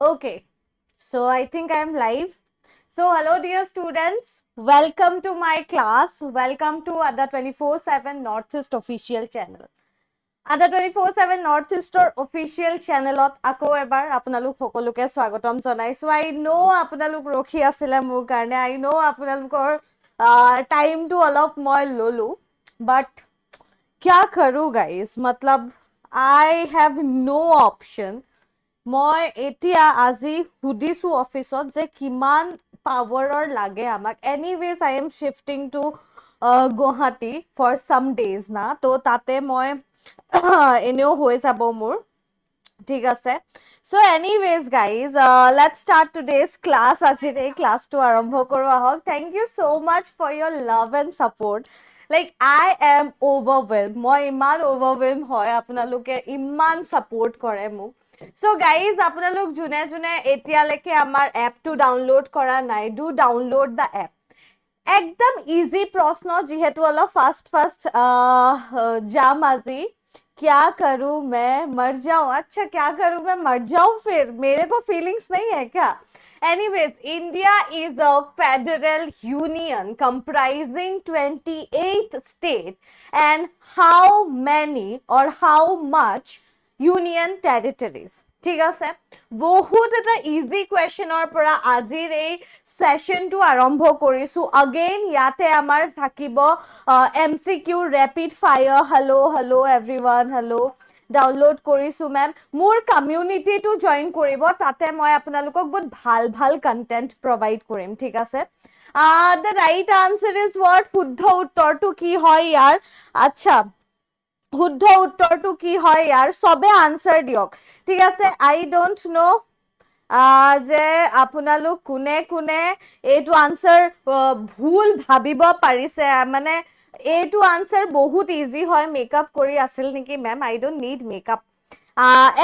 Okay, so I think I am live. So, hello, dear students. Welcome to my class. Welcome to Ada 24/7 Northeast official channel. Ada 24/7 Northeastৰ official channelত আকৌ এবাৰ আপোনালোক সকলোকে স্বাগতম জনাইছো। I know আপোনালোক ৰখি আছিলে মোৰ কাৰণে। I know আপোনালোকৰ টাইমটো অলপ মই ললো। But क्या करूँ guys? मतलब I have no option. মই এতিয়া আজি সুধিছো অফিসত যে কিমান পাৱাৰৰ লাগে আমাক anyways I am shifting to Guwahati for some days না তো তাতে মই এনেও হৈ যাব মোৰ ঠিক আছে so anyways guys let's start today's class আজিৰ এই ক্লাছটো আৰম্ভ কৰো আহক thank you so much for your love and support like I am overwhelmed মই ইমান অভাৰৱেলম হয় আপোনালোকে ইমান সাপোৰ্ট কৰে মোক So guys, আপোনালোক জুনে জুনে এতিয়ালৈকে আমাৰ এপটো ডাউনলোড কৰা নাই ডু ডাউনলোড দা এপ একদম ইজি প্ৰশ্ন যিহেতু অলপ ফাষ্ট जाम আজি क्या करूं मैं मर जाऊं अच्छा क्या करूं मैं मर जाऊं फिर मेरे को फीलिंग्स नहीं है क्या Anyways, India is a federal union comprising 28 states and how many or how much union territories ঠিক আছে বহুত এটা ইজি কোৱেশ্চনৰ পৰা আজিৰ এই সেশনটো আৰম্ভ কৰিছো अगेन ইয়াতে আমাৰ থাকিব MCQ rapid fire hello এভৰিওয়ান hello download কৰিছো মেম মোৰ কমিউনিটিটো জয়েন কৰিব তাতে মই আপোনালোকক বহুত ভাল ভাল কন্টেন্ট প্ৰভাইড কৰিম ঠিক আছে the right answer is what শুদ্ধ উত্তৰটো কি হয় ইয়াৰ আচ্ছা শুদ্ধ উত্তৰটো কি হয় ইয়াৰ সবে আনসাৰ দিয়ক ঠিক আছে আই ডোন্ট নো যে আপোনালোক কোনে কোনে এইটো আনসাৰ ভুল ভাবিব পাৰিছে মানে এইটো আনসাৰ বহুত ইজি হয় মেকআপ কৰি আছিল নেকি ma'am I don't need makeup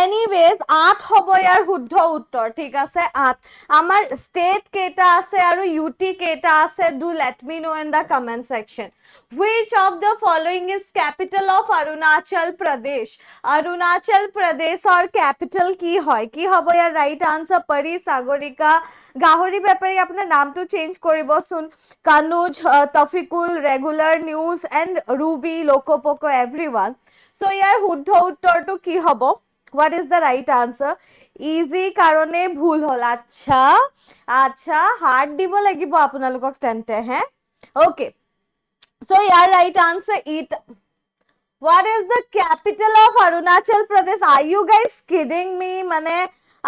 anyways 8 হ'ব ইয়াৰ শুদ্ধ উত্তৰ ঠিক আছে 8 আমাৰ ষ্টেট কেইটা আছে আৰু ইউটি কেইটা আছে do let me no in the comment section Which of the following is capital of Arunachal Pradesh? Arunachal Pradesh or capital ki hobo ya right answer Pari Sagorika Gahori Bepari apne naam to change koribo sun Kanuj Tafikul regular news and Ruby Loco Poco everyone so yar huddho uttor to ki hobo what is the right answer easy karone bhul hol acha hard dibo lagibo apnalokok tente he okay So your right answer it. What is the capital of Arunachal Pradesh? Are you guys kidding me? Mane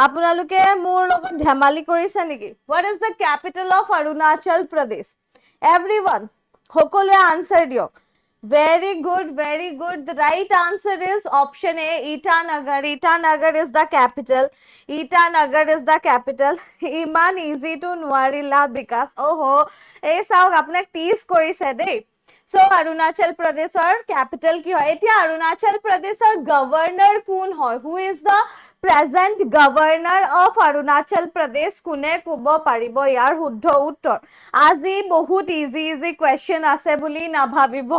আপোনালোকে মোৰ লগত ধেমালি কৰিছে নেকি? What is the capital of Arunachal Pradesh? Everyone, সকলোৱে answer দিয়ক. Very good, very good. The right answer is option A, Itanagar. Itanagar is the capital. Itanagar is the capital. Iman easy to নোৱাৰিলা because এই চাওক আপোনাক টিজ কৰিছে দেই So Arunachal Pradeshৰ capital কি হয় এতিয়া Arunachal Pradeshৰ governor কোন হয় who is the present governor of Arunachal Pradesh কোনে ক'ব পাৰিব ইয়াৰ শুদ্ধ উত্তৰ আজি বহুত ইজি question আছে বুলি নাভাবিব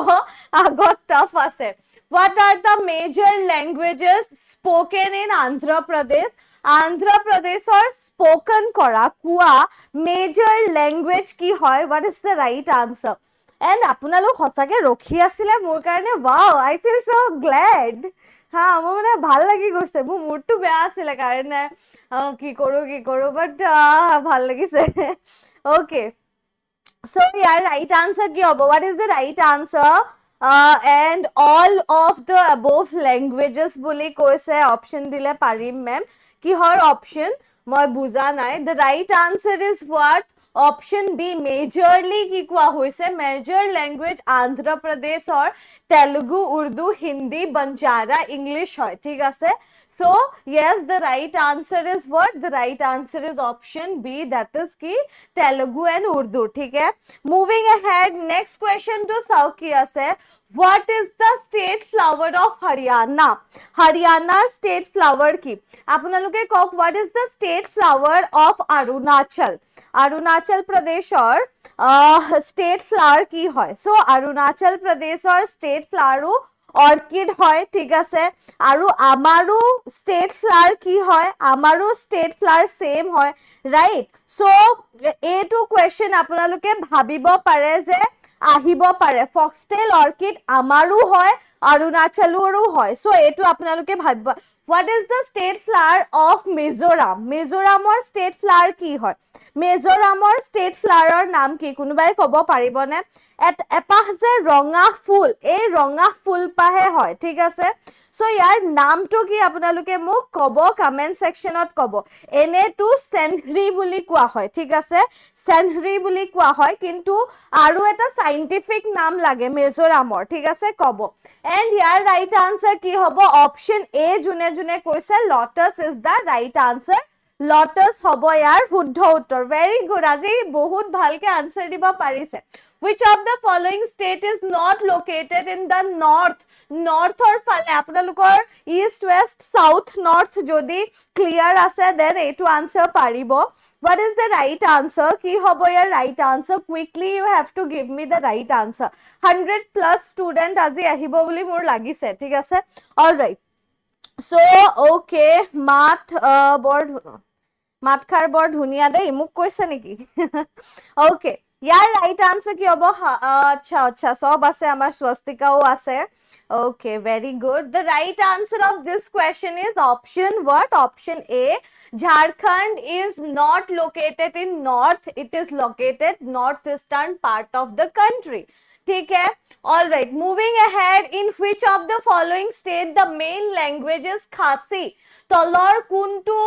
আগত টাফ আছে What are the major languages spoken in Andhra Pradesh Andhra Pradeshৰ spoken কৰা কোৱা major language কি হয় what is the right answer And আপোনালোক হসাকে ৰখি আছিল মোৰ কাৰণে wow I feel so glad হা মোৰ মানে ভাল লাগি গৈছে মোৰ মুডটো বেয়া আছিল কাৰণে কি কৰো বাট ভাল লাগিছে okay so your right answer কি হ'ব what is the right answer and all of the above languages বুলি কৈছে option দিলে পাৰিম মেম কিহৰ option মই বুজা নাই the right answer is what Option B majorly কি কোৱা হৈছে major language Andhra Pradesh or Telugu Urdu Hindi Banjara English হয় ঠিক আছে so yes the right answer is what the right answer is option B that is কি Telugu and Urdu ঠিক है moving ahead next question to চাও কি আছে What is the state flower of Haryana? Haryana state flower ki. Apnaloke kok what is the state flower of Arunachal? Arunachal Pradesh or state flower ki hoy. So Arunachal Pradesh or state flower orchid হয় ঠিক আছে আৰু আমাৰো state flower কি হয় আমাৰো state flower same হয় right so এইটো কোৱেশ্চন আপোনালোকে ভাবিব পাৰে যে আহিব পাৰে ফক্সটেল অৰ্কিড আমাৰো হয় অৰুণাচলৰো হয় সো এইটো আপোনালোকে ভাবিব What is the state flower of Mizoram? Mizoramৰ state flower কি হয়? Mizoramৰ state flower নাম কি? কোনোবাই ক'ব পাৰিবনে? এপাহ যে ৰঙা ফুল, এই ৰঙা ফুল পাহে হয়, ঠিক আছে? So ইয়াৰ নামটো কি আপোনালোকে মোক ক'ব কমেন্ট সেকশনত ক'ব। এনেটো সেনহৰি বুলি কোৱা হয়, ঠিক আছে? সেনহৰি বুলি কোৱা হয়, কিন্তু আৰু এটা সাইন্টিফিক নাম লাগে মিজোৰামৰ, ঠিক আছে? ক'ব। And ইয়াৰ right answer কি হ'ব? Option A যোনে যোনে কৈছে lotus is the right answer. Lotus হ'ব ইয়াৰ শুদ্ধ উত্তৰ। Very good. আজি বহুত ভালকে answer দিব পাৰিছে। Which of the following state is not located in the north? Northৰ ফালে আপোনালোকৰ east, west, south, north যদি clear আছে then এইটো answer পাৰিব। What is the right answer? কি হ'ব ইয়াৰ right answer? Quickly you have to give me the right answer. 100+ student আজি আহিব বুলি মোৰ লাগিছে, ঠিক আছে? All right. So, okay, মাতখাৰ বৰ ধুনীয়া দেই মোক কৈছে নেকি okay ইয়াৰ right answer কি হ'ব আচ্ছা সব আছে আমাৰ স্বস্তিকাও আছে okay very good the right answer of this question is option what option A Jharkhand is not located in north it is located northeastern part of the country ठीक है all right moving ahead in which of the following state the main language is Khasi তলৰ কোনটো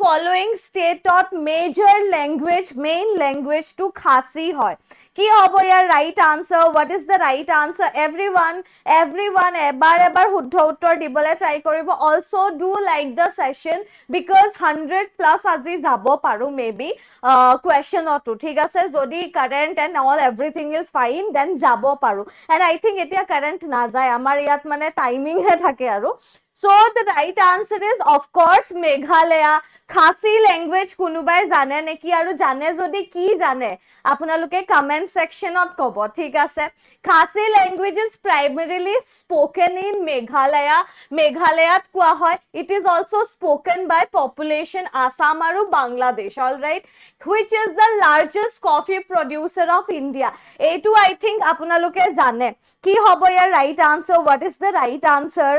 following state of major language main language to Khasi হয় কি হ'ব ইয়াৰ right answer what is the right answer everyone এবাৰ শুদ্ধ উত্তৰ দিবলৈ try কৰিব also do like the session because 100+ আজি যাব পাৰো maybe question অটো ঠিক আছে যদি current and all everything is fine then যাব পাৰো and I think এতিয়া current না যায় আমাৰ ইয়াত মানে timing হে থাকে আৰু So the right answer is of course Meghalaya Khasi language কোনোবাই জানে নেকি আৰু জানে যদি কি জানে আপোনালোকে comment sectionত ক'ব ঠিক আছে Khasi language is primarily spoken in Meghalayat কোৱা হয় it is also spoken by population Assam আৰু Bangladesh all right which is the largest coffee producer of India এইটো I think আপোনালোকে জানে কি হ'ব ইয়াৰ right answer what is the right answer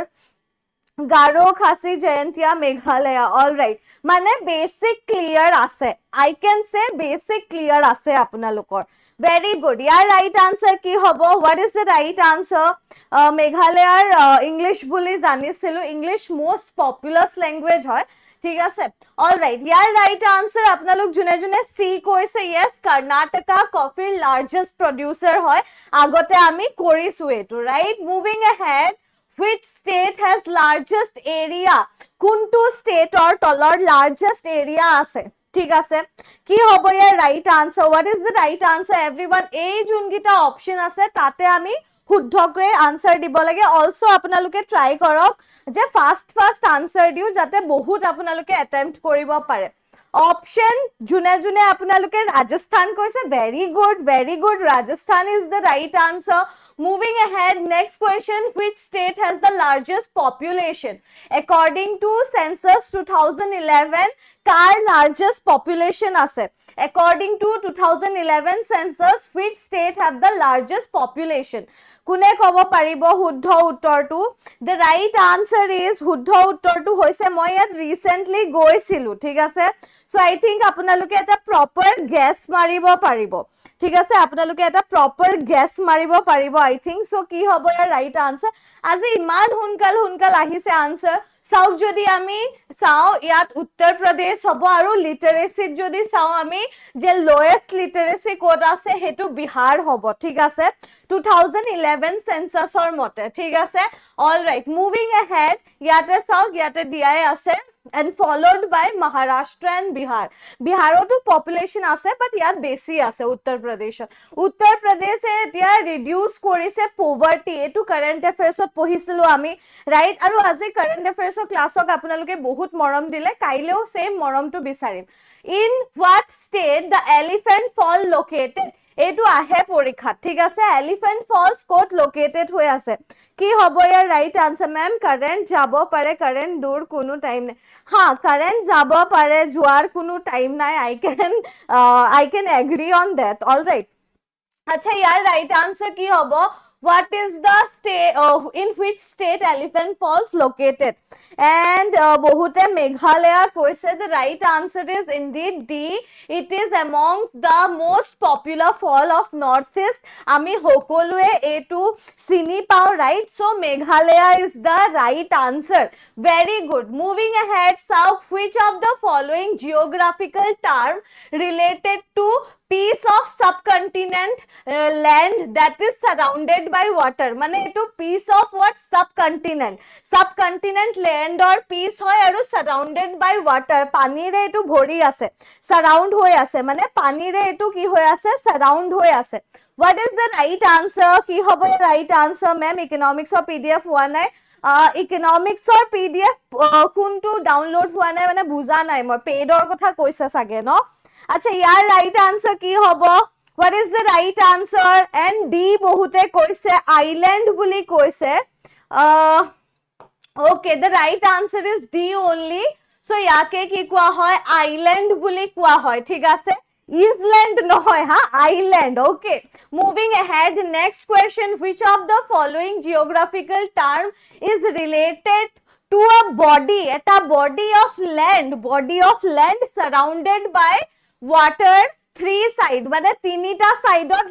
Garo Khasi Jayantia Meghalaya all right মানে basic clear আছে I can say basic clear আছে আপোনালোকৰ very good ইয়াৰ right answer কি হ'ব what is the right answer Meghalayar English বুলি জানিছিলো English most populous language হয় ঠিক আছে all right ইয়াৰ right answer আপোনালোক জুনে জুনে C কৈছে yes Karnataka coffee largest producer হয় আগতে আমি কৰিছো এটো right moving ahead Which state has largest area? কোনটো state or তলৰ largest area আছে ঠিক আছে কি হ'ব ইয়াৰ right answer what is the right answer everyone এই যোনকিটা option আছে তাতে আমি শুদ্ধকৈ answer দিব লাগে also আপোনালোকে try কৰক যে fast answer দিও যাতে বহুত আপোনালোকে attempt কৰিব পাৰে option june আপোনালোকে Rajasthan কৈছে very good Rajasthan is the right answer moving ahead next question which state has the largest population according to census 2011 car largest population আছে according to 2011 census which state have the largest population কোনে ক'ব পাৰিব শুদ্ধ উত্তৰটো the right answer is শুদ্ধ উত্তৰটো হৈছে মই ইয়াত recently গৈছিলো ঠিক আছে so I think আপোনালোকে এটা proper guess মাৰিব পাৰিব ঠিক আছে আপোনালোকে এটা proper guess মাৰিব পাৰিব I think so কি হ'ব ইয়াৰ right answer আজি ইমান হুনকাল আহিছে answer চাওক যদি আমি চাও ইয়াত উত্তৰ প্ৰদেশ হ'ব আৰু লিটাৰেসিত যদি চাও আমি যে লোয়েষ্ট লিটাৰেসি কোড আছে হেতু বিহাৰ হ'ব ঠিক আছে 2011 সেন্সাসৰ মতে ঠিক আছে all right moving ahead ইয়াতে চাওক ইয়াতে দিয়াই আছে and followed by Maharashtra and Bihar Biharoto population আছে but ইয়াত বেছি আছে উত্তৰ প্ৰদেশে এতিয়া reduce কৰিছে poverty এটো current affairs ত পঢ়িছিলো আমি right আৰু আজি current affairs ক্লাছক আপোনালোকে বহুত মৰম দিলে কাইলেও same মৰমটো বিচাৰিম in what state the elephant fall located এইটো আহে পৰীক্ষাত ঠিক আছে এলিফেন্ট ফলস ক'ত লোকেটেড হৈ আছে কি হ'ব ইয়াৰ ৰাইট আনসাৰ মেম কাৰেন্ট যাব পাৰে কাৰেন্ট দূৰ কোনো টাইম নাই হা কাৰেন্ট যাব পাৰে যোৱাৰ কোনো টাইম নাই I can agree on that all right আচ্ছা ইয়াৰ রাইট আনসার কি হ'ব what is the state in which state elephant falls located and bahute meghalaya koise the right answer is indeed D it is amongst the most popular fall of northeast ami hokolue etu sini pao right so meghalaya is the right answer very good moving ahead south which of the following geographical term related to piece of subcontinent land that is surrounded by water মানে এটো piece of what subcontinent land or piece হয় আৰু surrounded by water পানীৰে এটো ভৰি আছে surround হৈ আছে মানে পানীৰে এটো কি হৈ আছে surround হৈ আছে what is the right answer কি হ'ব right answer ma'am economics or pdf হোৱা নাই economics or pdf কোনটো ডাউনলোড হোৱা নাই মানে বুজা নাই মই পেডৰ কথা কৈছা সাগে ন আচ্ছা ইয়াৰ রাইট আনসার কি হ'ব what is the right answer and D বহুতে কৈছে island বুলি কৈছে okay the right answer is D only so ইয়াকে কি কোৱা হয় island বুলি কোৱা হয় ঠিক আছে island নহয় হা island okay moving ahead next question which of the following geographical term is related to a body body of land surrounded by water three side মানে তিনিটা সাইডত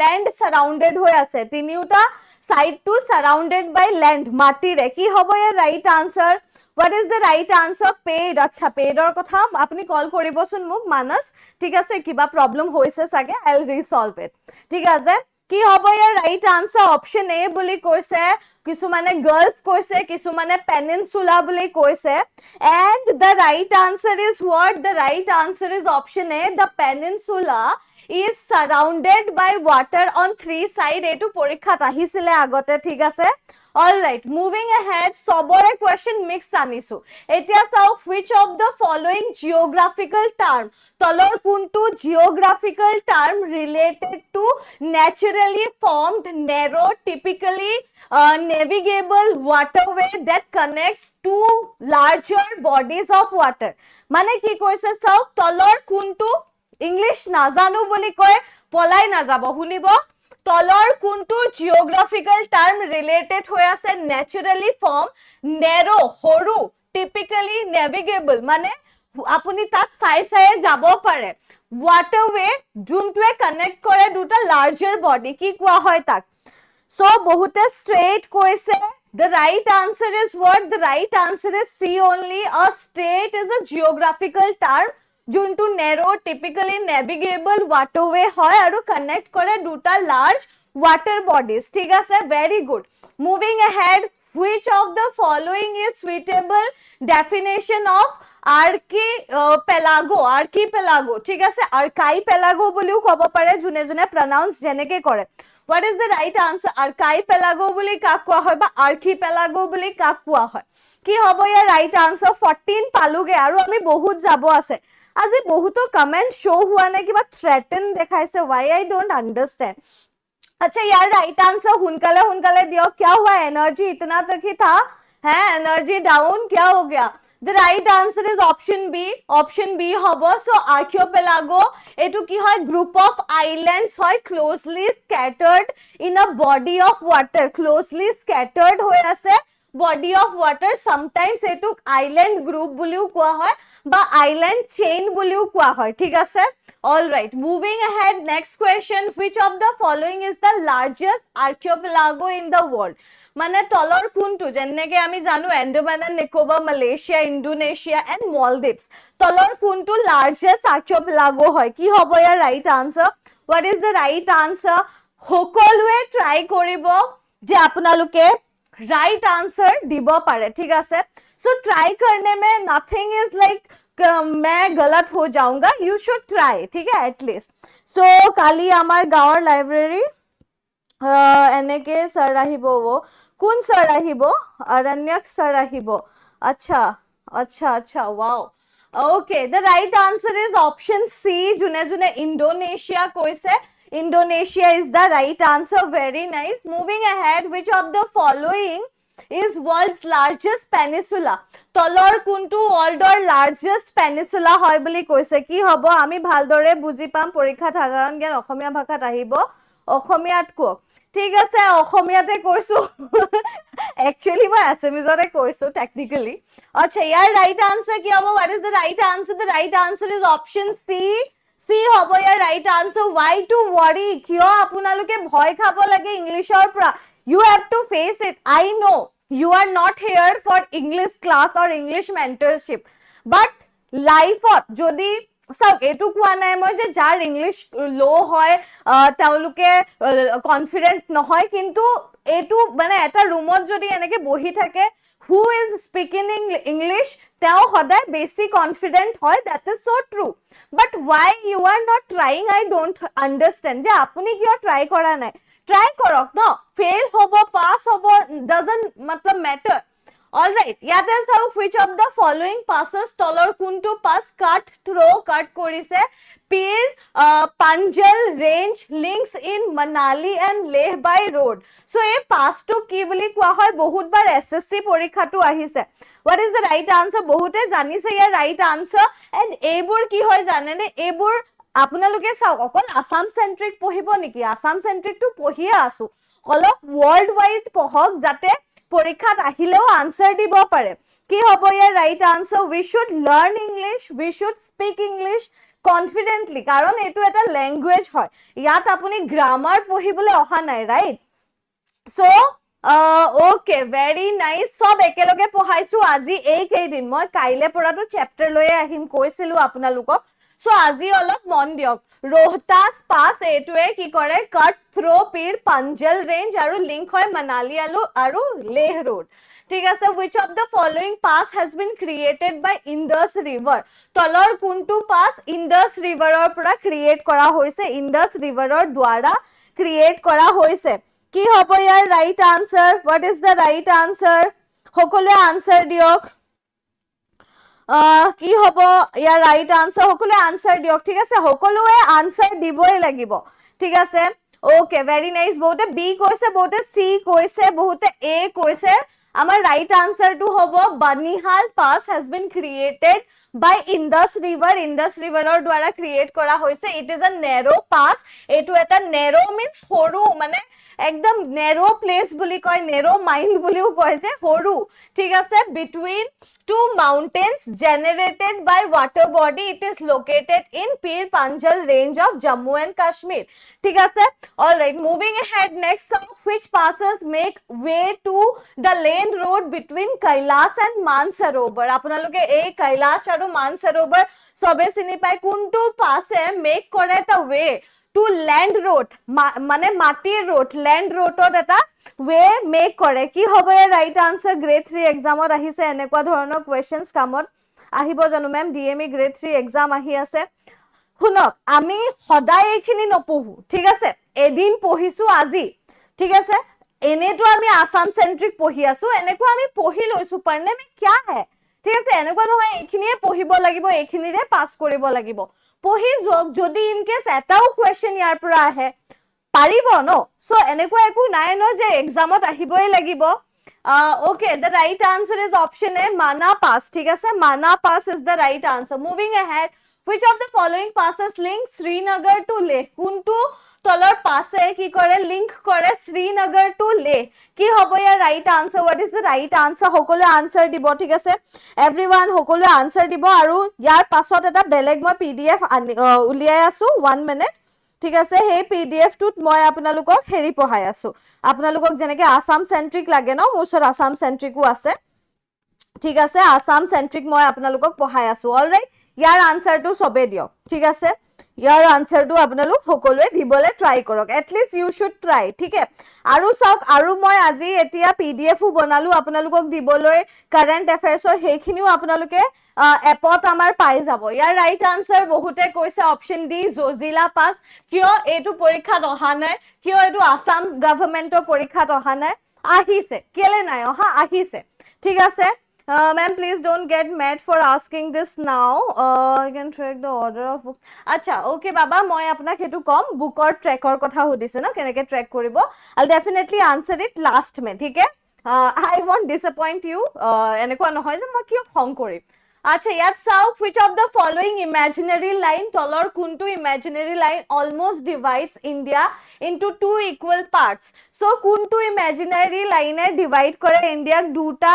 land surrounded হৈ আছে তিনিটা side to surrounded by land মাটিৰে কি হ'ব ইয়াৰ right answer what is the right answer paid আচ্ছা paidৰ কথা আপুনি কল কৰিবচোন মোক মানস ঠিক আছে কিবা প্ৰবলেম হৈছে সাগে I'll resolve it ঠিক আছে কি হ'ব ইয়াৰ right answer option A বুলি কৈছে কিছুমানে girls কৈছে কিছুমানে peninsula বুলি কৈছে and the right answer is what the right answer is option A the peninsula is surrounded by water on three side etu porikhat ahisile agote thik ase all right moving ahead sobore question mix anisu etia sauk which of the following geographical term tolor kuntu geographical term related to naturally formed narrow typically navigable waterway that connects two larger bodies of water mane ki koise sauk tolor kuntu English নাজানো বুলি কয় পলাই না যাব শুনিব তলৰ কোনটো জিওগ্ৰাফিক্যাল term related হৈ আছে ন্যাচাৰালি ফৰ্ম নেৰো হৰু টিপিক্যালি নেভিগেবল মানে আপুনি তাত চাই যাব পাৰে ওয়াটাৰওয়ে যোনটোৱে কানেক্ট কৰে দুটা লাৰ্জাৰ বডি কি কোৱা হয় তাক সো বহুতে স্ট্রেট কৈছে the right answer is what the right answer is C only a strait is a geographical term যোনটো narrow typically navigable waterway হয় আৰু connect কৰে দুটা large water bodies ঠিক আছে very good moving ahead which of the following is suitable definition of archipelago ঠিক আছে archipelago বুলিও ক'ব পাৰে যোনে যোনে pronounce যেনেকে কৰে what is the right answer archipelago বুলি কাক কোৱা হয় বা archipelago বুলি কাক কোৱা হয় কি হ'ব ইয়াৰ right answer 14 পালুগে আৰু আমি বহুত যাব আছে আজি বহুতো কমেন্ট শো हुआ নাই কিবা থ্ৰেটেন দেখাইছে why I don't understand अच्छा यार राइट आंसर हुनकाले दियो क्या हुआ एनर्जी इतना तक ही था है एनर्जी डाउन क्या हो गया the right answer is option B hobo so archipelago etu ki hoy group of islands hoy closely scattered in a body of water closely scattered hoy ase body of water sometimes etu island group buliu koa hoy বা island chain বুলিও কোৱা হয় ঠিক আছে all right moving ahead next question which of the following is the largest archipelago in the world মানে তলৰ কোনটো যেনেকে আমি জানো Andaman and Nicobar Malaysia Indonesia and Maldives তলৰ কোনটো লাৰ্জেষ্ট আৰ্কিঅপেলাগো হয় কি হ'ব ইয়াৰ right answer what is the right answer সকলোৱে ট্ৰাই কৰিব যে আপোনালোকে राइट आंसर দিব পাৰে ঠিক আছে सो ट्राई करने में नथिंग इज लाइक मैं गलत हो जाऊंगा यू शुड ट्राई ठीक है एटलिस्ट सो काली आमार गाँवर लाइब्रेरी এনেকে सर আহিব কোন सर আহিব अरण्यक सर আহিব अच्छा wow okay the right answer is option C जुने जुने इंडोनेशिया কৈছে Indonesia is the right answer. Very nice. Moving ahead, which of the following is world's largest peninsula? তলৰ কোনটো worldৰ largest peninsula হয় বুলি কৈছে কি হ'ব আমি ভালদৰে বুজি পাম পৰীক্ষা সাধাৰণ জ্ঞান অসমীয়া ভাষাত আহিব অসমীয়াত কো ঠিক আছে অসমীয়াতে কৈছো actually মই assamese কৈছো technically আচ্ছা ইয়াৰ right answer কি হ'ব what is the right answer is option C হ'ব ইয়াৰ right answer why to worry কিয় আপোনালোকে ভয় খাব লাগে ইংলিশৰ পৰা you have to face it I know you are not here for English class or English mentorship but life jodi চাওক এটু কোৱা নাই মই যে যাৰ ইংলিশ লো হয় তেওঁলোকে কনফিডেন্ট নহয় কিন্তু এটু মানে এটা ৰুমত যদি এনেকে বহি থাকে who is speaking English তেও সদায় বেছি কনফিডেন্ট হয় that is so true but why you are not trying I don't understand যে আপুনি কিয় ট্রাই কৰা নাই ট্ৰাই কৰক ন ফেল হ'ব পাস হ'ব doesn't matter matter all right ইয়াতে চাওক which of the following passes তলৰ কোনটো পাস কাট থ্ৰো কাট কৰিছে Pir Panjal range links in Manali and Leh by road so এই পাসটো কি বুলি কোৱা হয় বহুতবাৰ এসএসসি পৰীক্ষাটো আহিছে what is the right answer বহুতে জানিছে ইয়াৰ right answer and এইবোৰ কি হয় জানেনে এইবোৰ আপোনালোকে চাওক অকল আসাম সেন্ট্ৰিক পঢ়িব নেকি আসাম সেন্ট্ৰিক তো পঢ়িয়ে আছো অলপ ওয়াৰ্ল্ড ওয়াইড পঢ়ক যাতে পৰীক্ষাত আহিলেও আনসাৰ দিব পাৰে কি হ'ব ইয়াৰ right answer we should learn English we should speak English confidently কাৰণ এটো এটা ল্যাঙ্গুৱেজ হয় ইয়াত আপুনি গ্ৰামাৰ পঢ়িবলৈ অহা নাই right so okay very nice সব একেলগে পঢ়াইছো আজি এই কেইদিন মই কাইলে পৰাটো চেপ্টাৰ লৈ আহিম কৈছিলো আপোনালোকক সো আজি অলপ মন দিয়ক रोहतास पास एटुए की करे कट थ्रो पीर पंजल रेंज आरु लिंक होय मनाली आरु लेह रोड ठीक আছে which of the following pass has been created by Indus river তলৰ কোনটো পাস Indus river ৰ পৰা ক্ৰিয়েট কৰা হৈছে Indus river ৰ দ্বাৰা ক্ৰিয়েট কৰা হৈছে কি হ'ব ইয়াৰ right answer what is the right answer সকলোৱে আনসাৰ দিয়ক কি হ'ব ইয়াৰ ৰাইট আনসাৰ সকলোৱে আনসাৰ দিয়ক ঠিক আছে সকলোৱে আনসাৰ দিবই লাগিব ঠিক আছে ওকে ভেৰি নাইস বহুতে বি কৈছে বহুতে সি কৈছে বহুতে এ কৈছে আমাৰ ৰাইট আনসাৰটো হ'ব Banihal pass has been created by Indus river দ্বাৰা ক্ৰিয়েট কৰা হৈছে it is a narrow pass এটো এটা narrow means সৰু মানে একদম narrow place বুলি কয় narrow mind বুলিও কয় যে সৰু ঠিক আছে between two mountains generated by water body it is located in Pir Panjal range of Jammu and Kashmir ঠিক আছে all right moving ahead next which passes make way to the lane road between Kailash and Mansarovar আপোনালোকে এই কৈলাশ আৰু মানসৰোবৰ সবে চিনি পায় কোনটো পাছে মেক কৰে এটা ওয়ে টু ল্যান্ড ৰোড মানে মাটিৰ ৰোড ল্যান্ড ৰোডত এটা ওয়ে মেক কৰে কি হ'ব এ ৰাইট আনসাৰ গ্ৰেড 3 এক্সামত আহিছে এনেকুৱা ধৰণৰ কোৱেশ্চনস কামত আহিব জানো মেম ডিএমই গ্ৰেড 3 এক্সাম আহি আছে শুনক আমি সদায় এখিনি নপঢ়ো ঠিক আছে এদিন পঢ়িছো আজি ঠিক আছে এনেটো আমি আসাম সেন্ট্রিক পঢ়ি আছো এনেকুৱা আমি পঢ়ি লৈছো পঢ়নে মে क्या है ঠিক আছে এনেকুৱা নহয় এখিনিয়ে পঢ়িব লাগিব এখিনিৰে পাস কৰিব লাগিব পঢ়ি যদি ইন কেস এটাও কোৱেশ্চন ইয়াৰ পৰা আহে পাৰিব ন সো এনেকুৱা একো নাই ন যে এক্সামত আহিবই লাগিব okay the right answer is option A Mana Pass ঠিক আছে Mana Pass is the right answer moving ahead which of the following passes link Srinagar to Leh কোনটো তলৰ পাছে কি কৰে লিংক কৰে শ্ৰীনগৰ টু লে কি হ'ব ইয়াৰ right answer what is the right answer সকলোৱে আনসাৰ দিব ঠিক আছে एवरीवन সকলোৱে আনসাৰ দিব আৰু ইয়াৰ পাছত এটা বেলেগ মই পিডিএফ উলিয়াই আছো 1 মিনিট ঠিক আছে হে পিডিএফ টুত মই আপোনালোকক হেৰি পঢ়াই আছো আপোনালোকক যেনেকে আসাম সেন্ট্ৰিক লাগে ন মোছৰ আসাম সেন্ট্ৰিকো আছে ঠিক আছে আসাম সেন্ট্ৰিক মই আপোনালোকক পঢ়াই আছো অলৰাইট ইয়াৰ আনসাৰটো সবে দিয়ক ঠিক আছে ইয়াৰ আনসাৰটো আপোনালোক সকলোৱে দিবলে ট্ৰাই কৰক at least you should try ঠিক আছে আৰু সক আৰু মই আজি এতিয়া পিডিএফও বনালো আপোনালোকক দিবলৈ কাৰেন্ট এফেয়াৰ্সৰ হেখিনিও আপোনালোকে এপত আমাৰ পাই যাব ইয়াৰ ৰাইট আনসাৰ বহুতে কৈছে অপশন ডি জজিলা পাস কিয় এটো পৰীক্ষাত অহা নাই কিয় এটো আসাম গভৰ্ণমেন্টৰ পৰীক্ষাত অহা নাই আহিছে কেলে নাই অহা আহিছে ঠিক আছে Ma'am, please don't get mad for asking this now. I can track the order of book. Acha, okay, Baba, moi apnak hetu kom book or track or kotha hodise na keneke track koribo. I'll definitely answer it last mein, theek hai? I won't disappoint you. Eneko nohoy je moi kiyo khong korim. আচ্ছা ইয়াত চাওক which of the following imaginary line তলৰ কোনটো imaginary line almost divides India into two equal parts so কোনটো imaginary line এ divide কৰে ইণ্ডিয়াক দুটা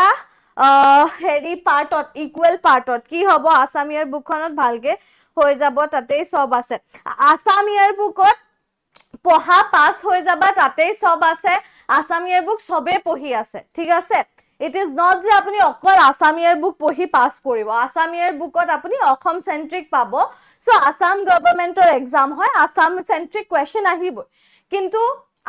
হেৰি পাৰ্টত ইকুৱেল পাৰ্টত কি হ'ব আসাম ইয়াৰ বুকখনত ভালকে হৈ যাব তাতেই সব আছে আসাম ইয়াৰ বুকত পঢ়া পাস হৈ যাবা তাতেই সব আছে আসাম ইয়াৰ বুক সবে পঢ়ি আছে ঠিক আছে It is not যে আপুনি অকল আসাম ইয়াৰ বুক পঢ়ি পাস কৰিব আসাম ইয়াৰ বুকত আপুনি অসম সেন্ট্ৰিক পাব সো আসাম গভৰ্ণমেন্টৰ এক্সাম হয় আসাম সেন্ট্ৰিক কোৱেশ্চন আহিব কিন্তু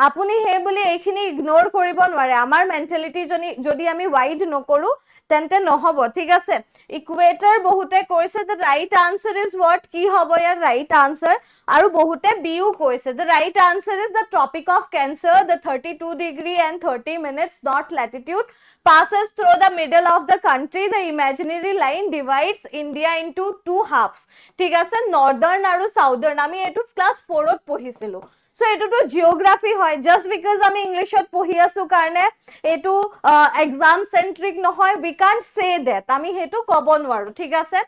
আপুনি হে বুলি এইখিনি ইগনোৰ কৰিব নোৱাৰে আমাৰ মেন্টালিটি যদি আমি ওয়াইড নকৰো তেন্তে নহব ঠিক আছে ইকুৱেটৰ বহুতে কৈছে the right answer is what কি হ'ব ইয়াৰ right answer আৰু বহুতে বিউ কৈছে the right answer is the tropic of cancer the 32 degree and 30 minutes north latitude passes through the middle of the country the imaginary line divides India into two halves ঠিক আছে northern আৰু southern আমি এটো class 4 ত পঢ়িছিলো So etu to geography hoy just because ami English ot pohi asu karne etu exam centric nohoy we can't say that ami hetu kobo nwaru thik ase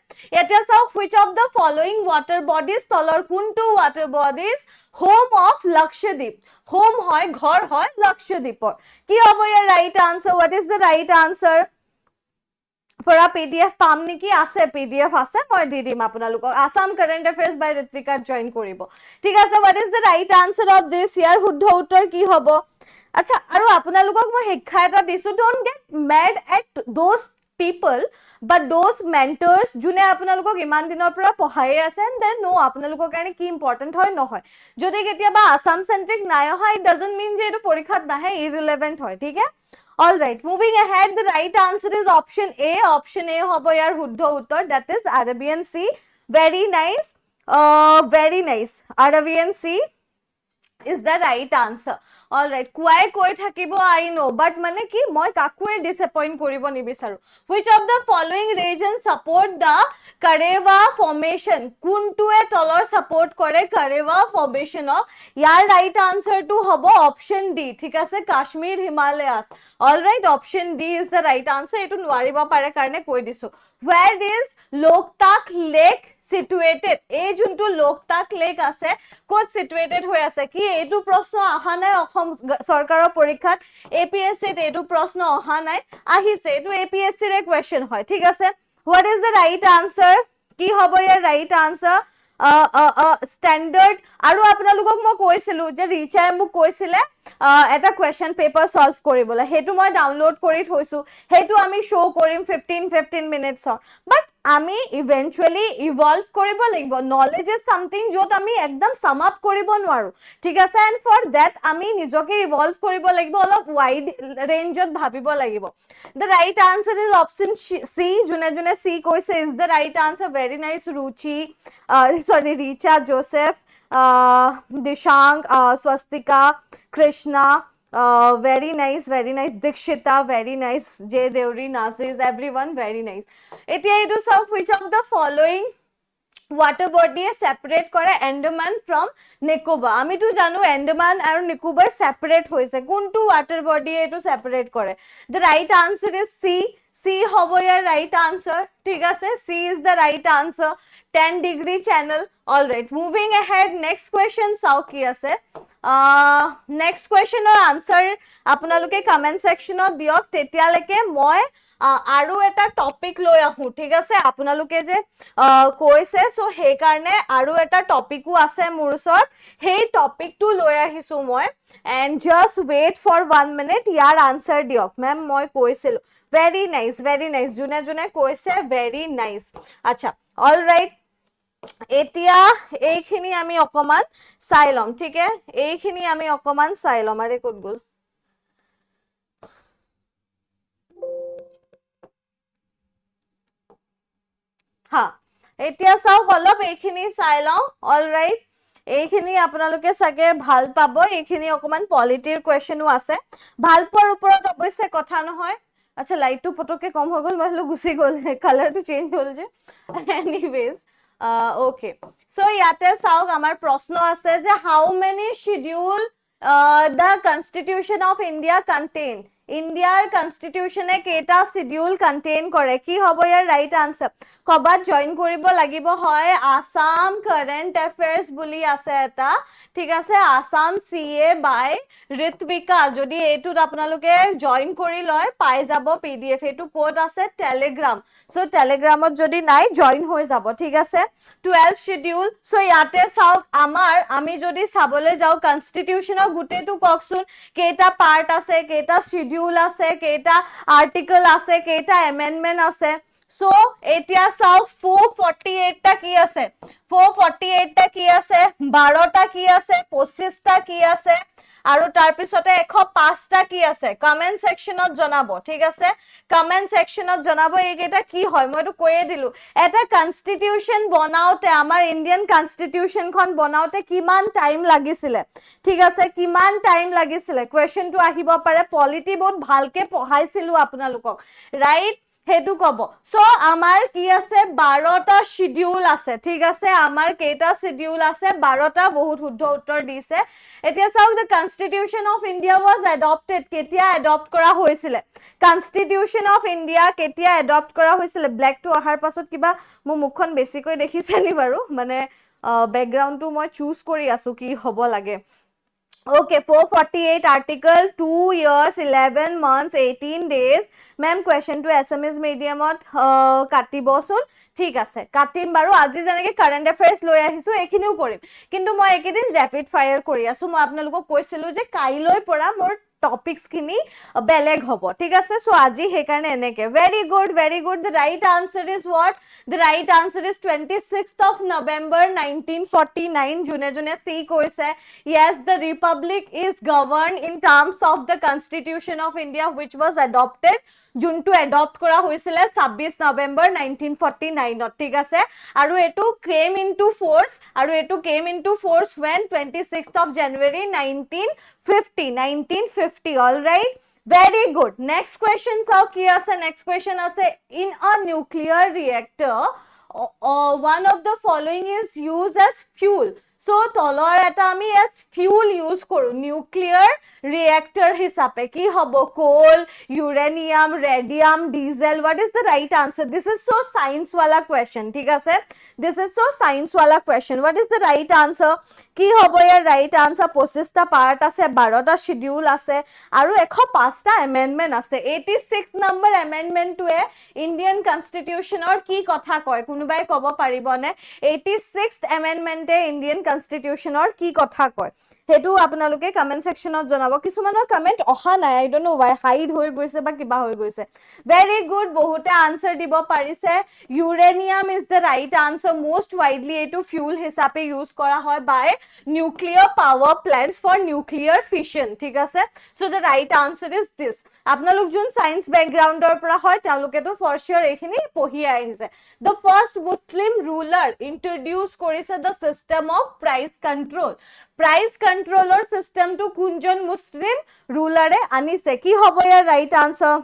eta sauk which of the following water bodies tolor kuntu water bodies home of Lakshadweep home hoy ghor hoy Lakshadweepor ki hobo your right answer what is the right answer পৰা PDF পাম নেকি আছে PDF আছে মই দি দিম আপোনালোকক Assam current affairs বাই Ritwika join কৰিব ঠিক আছে what is the right answer of this ইয়াৰ শুদ্ধ উত্তৰ কি হ'ব আচ্ছা আৰু আপোনালোকক মই শিক্ষা এটা দিছো don't get mad at those people but those mentors যোনে আপোনালোকক ইমান দিনৰ পৰা পঢ়াই আছে and then no আপোনালোকৰ কাৰণে কি ইম্পৰ্টেন্ট হয় নহয় যদি কেতিয়াবা আসাম সেন্ট্ৰিক নাই হয় it doesn't mean যে এটো পৰীক্ষাত নাহে irrelevant হয় ঠিক আছে All right, moving ahead, the right answer is option A. Option A hobo yar huddho uttor, that is Arabian Sea. Very nice. Very nice. Arabian Sea is the right answer. All right, kuai koi thakibo I know, but mane ki moi kakue disappoint koribo nibisaru. Which of the following regions support the Karewa formation? Kuntu e tolor support kore Karewa formation of. Yar right answer to hobo option D. Thik ase Kashmir Himalayas. All right, option D is the right answer. Etu nwariba pare karne koi disu. Where is Loktak Lake situated? এই যোনটো Loktak lake আছে কোত situated হৈ আছে কি এটো প্ৰশ্ন অহা নাই অসম সৰকাৰৰ পৰীক্ষাত APSC তে এটো প্ৰশ্ন অহা নাই আহিছে এটো APSC ৰে কোৱেশ্চন হয় ঠিক আছে what is the right answer কি হ'ব ইয়াৰ right answer standard আৰু আপোনালোকক মই কৈছিলো যে ৰিচাই মোক কৈছিলে এটা কোৱেশ্চন পেপাৰ সলভ কৰিবলৈ হেতু মই ডাউনলোড কৰি থৈছো হেতু আমি শো কৰিম 15 মিনিটছ বাট আমি ইভেন্চুয়ালি ইভলভ কৰিব লাগিব নলেজ ইজ সামথিং যত আমি একদম সাম আপ কৰিব নোৱাৰো ঠিক আছে এন্ড ফৰ দ্যাট আমি নিজকে ইভলভ কৰিব লাগিব অলপ ওয়াইড ৰেঞ্জত ভাবিব লাগিব the right answer is option C june C কৈছে is the right answer very nice Ruchi sorry Richa Joseph Dishank Swastika Krishna very nice Dikshita very nice Jay Deori Nazis everyone very nice etia etu sauk which of the following water body separate করে Andaman from Nicobar আমি তো জানো Andaman আৰু Nicobar separate হৈছে কোনটো water body এটো separate করে the right answer is C hobo your right answer ঠিক আছে C is the right answer 10-degree channel all right moving ahead next question চাও কি আছে next question or answer আপোনালোকে comment section ত দিয়ক তেতিয়ালৈকে মই আৰু এটা টপিক লৈ আহু ঠিক আছে আপোনালোকে যে কৈছে সো হে কাৰণে আৰু এটা টপিকও আছে মোৰ ওচৰত হে টপিকটো লৈ আহিছো মই and just wait for 1 minute year answer দিয়ক মেম মই কৈছিল very nice june কৈছে very nice আচ্ছা all right এতিয়া এইখিনি আমি অকমান চাইলম ঠিক আছে এইখিনি আমি অকমান চাইলম আরে কোড গল হ্যাঁ এতিয়া চাও অলপ এইখিনি চাইলম অল ৰাইট এইখিনি আপোনালোকে সাগে ভাল পাব এইখিনি অকমান পলিটিৰ কোৱেশ্চনও আছে ভাল পোৱাৰ ওপৰত অৱশ্যে কথা নহয় আচ্ছা লাইটটো পটকে কম হৈ গ'ল, মই হলো গুচি গ'ল, কালাৰটো চেঞ্জ হ'ল যে। এনিৱেজ ওকে, সো ইয়াতে চাওক আমাৰ প্ৰশ্ন আছে যে how many schedule the constitution of India contain. ইণ্ডিয়াৰ কনষ্টিটিউশ্যনে কেইটা শিডিউল কণ্টেইন কৰে? কি হ'ব ইয়াৰ ৰাইট আনসাৰ? কবাত জইন কৰিব লাগিব, হয় আসাম কাৰেণ্ট এফেয়াৰ্স বুলি আছে এটা, ঠিক আছে, আসাম CA বাই ঋত্বিকা। যদি এইটোত আপোনালোকে জইন কৰি লয় পাই যাব PDF, এইটো ক'ত আছে? টেলিগ্ৰাম। সো টেলিগ্ৰামত যদি নাই জইন হৈ যাব, ঠিক আছে। 12 শিডিউল। সো ইয়াতে চাওক আমি যদি চাবলৈ যাও কনষ্টিটিউশ্যনৰ গোটেইটো কওকচোন, কেইটা পাৰ্ট আছে, কেইটা শিডিউল আছে, কেইটা আৰ্টিকল আছে, কেইটা এমেন্ডমেন্ট আছে। সো এতিয়া চাওক 448 টা কি আছে, 448 টা কি আছে, 12 টা কি আছে, 25 টা কি আছে, আৰু তাৰ পিছতে 105 টা কি আছে? কমেন্ট সেকশনত জনাব, ঠিক আছে, কমেন্ট সেকশনত জনাব এইকেইটা কি হয়। মইতো কৈয়ে দিলো, এটা কনষ্টিটিউশ্যন বনাওতে, আমাৰ ইণ্ডিয়ান কনষ্টিটিউশ্যনখন বনাওতে কিমান টাইম লাগিছিলে, ঠিক আছে, কিমান টাইম লাগিছিলে। কুৱেশ্যনটো আহিব পাৰে, পলিটি বহুত ভালকে পঢ়াইছিলো আপোনালোকক, ৰাইট, হেতু কব। সো আমাৰ কি আছে? 12টা শিডিউল আছে, ঠিক আছে, আমাৰ কেইটা শিডিউল আছে? 12টা। বহুত শুদ্ধ উত্তৰ দিছে। এতিয়া চাওক, the constitution of India was adopted, কেতিয়া এডপ্ট কৰা হৈছিলে? কনষ্টিটিউশ্যন অফ ইণ্ডিয়া কেতিয়া এডপ্ট কৰা হৈছিলে? ব্লেকটো অহাৰ পাছত কিবা মোৰ মুখখন বেছিকৈ দেখিছে নি বাৰু? মানে বেকগ্ৰাউণ্ডটো মই চুজ কৰি আছো কি হ'ব লাগে। Okay, 448 article, 2 years, 11 months, 18 days. Ma'am, question to SMS medium কাটিবচোন, ঠিক আছে, কাটিম বাৰু। আজি যেনেকে কাৰেণ্ট এফেয়াৰ্স লৈ আহিছো এইখিনিও কৰিম, কিন্তু মই এইকেইদিন ৰেপিড ফায়াৰ কৰি আছো। মই আপোনালোকক কৈছিলো যে কাইলৈ পৰা মোৰ টপিকস খিনি বেলেগ হ'ব, ঠিক আছে। সো আজি সেইকাৰণে এনেকে। Very good, very good. The right answer is what? The right answer is 26th of November 1949। যোনে যোনে সি কৈছে, yes, the republic is governed in terms of the constitution of India which was adopted, যোনটো adopt কৰা হৈছিলে 26 নৱেম্বৰ 1949, ঠিক আছে। আৰু এটো came into force, আৰু এটো came into force when 26th of January 1950, all right, very good। Next question চাও কি আছে? Next question আছে, in a nuclear reactor one of the following is used as fuel। সো তলৰ এটা আমি as fuel ইউজ কৰো নিউক্লিয়াৰ ৰিয়েক্টৰ হিচাপে, কি হ'ব? Coal, uranium, radium, diesel. What is the right answer? This is so science वाला কুৱেশ্যন, ঠিক আছে, দিস ইজ সো সায়েন্স वाला question. What is the right answer? কি হ'ব ইয়াৰ ৰাইট আনসাৰ? 25টা পাৰ্ট আছে, 12টা শিডিউল আছে, আৰু 105টা এমেন্ডমেন্ট আছে। 86 নম্বৰ এমেন্ডমেন্টটোৱে ইণ্ডিয়ান কনষ্টিটিউশ্যনৰ কি কথা কয়? কোনোবাই ক'ব পাৰিবনে? 86th এমেন্ডমেন্টে ইণ্ডিয়ান কনষ্টিটিউশ্যনৰ কি কথা কয়? হেতু আপোনালোকে কমেন্ট সেকশনত জনাব। কিছুমানৰ কমেন্ট অহা নাই, আই ডোন্ট নো why, হাইড হৈ গৈছে বা কিবা হৈ গৈছে। ভেৰি গুড, বহুতে আনসাৰ দিব পাৰিছে। Uranium is the right answer. Most widely এইটো ফিউল হিচাপে ইউজ কৰা হয় by nuclear power plants for nuclear fission, ঠিক আছে। So the right answer is this. আপোনালোক যোন সায়েন্স বেকগ্ৰাউণ্ডৰ পৰা হয় তেওঁলোকেতো ফৰ শিওৰ এইখিনি পঢ়ি আহিছে। The first Muslim ruler introduce কৰিছে the system of price control. Price কন্ট্ৰোলৰ সিস্টেমটো কোনজন মুছলিম ৰুলাৰে আনিছে? কি হ'ব ইয়াৰ right answer?